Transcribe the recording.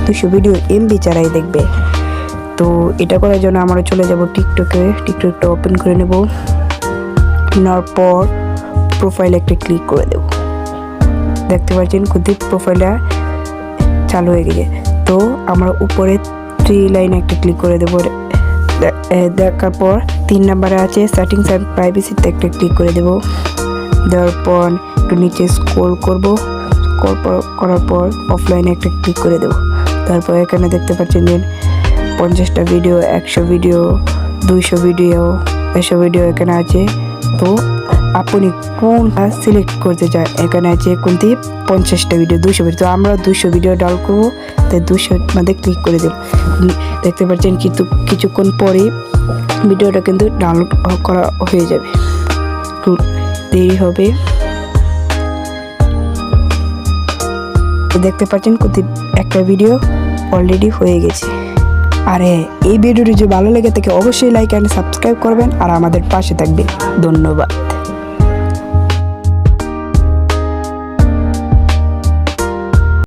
200 video MB ছাড়াই দেখবে। তো এটা করার জন্য আমরা চলে যাব টিকটকটা ওপেন করে নেব। নেওয়ার পর প্রোফাইলে একটা ক্লিক করে দেব। দেখতে পাচ্ছেন কুদ্দীপ প্রোফাইলটা চালু হয়ে গেছে। তো আমরা উপরে 3 লাইনে একটা ক্লিক করে দেব। দেখার পর 3 নম্বরে আছে সেটিংস অ্যান্ড প্রাইভেসিতে একটা ক্লিক করে দেব। দেওয়ার পর একটু নিচে স্ক্রল করব। করার পর অফলাইনে একটা ক্লিক করে দেব। তারপর এখানে দেখতে পাচ্ছেন যে 50টা ভিডিও, 100 ভিডিও, 200 ভিডিও, 100 ভিডিও এখানে আছে। তো আপনি কোনটা সিলেক্ট করতে চান? এখানে আছে কোনটি 50টা ভিডিও, 200 ভিডিও। তো আমরা 200 ভিডিও ডাউনলোড করবো, তাই 200 মধ্যে ক্লিক করে দেব। দেখতে পাচ্ছেন কিন্তু কিছুক্ষণ পরে ভিডিওটা কিন্তু ডাউনলোড করা হয়ে যাবে, একটু দেরি হবে। দেখতে পাচ্ছেন একটা ভিডিও অলরেডি হয়ে গেছে। আর এই ভিডিওটি যদি ভালো লেগে থাকে অবশ্যই লাইক অ্যান্ড সাবস্ক্রাইব করবেন আর আমাদের পাশে থাকবেন। ধন্যবাদ।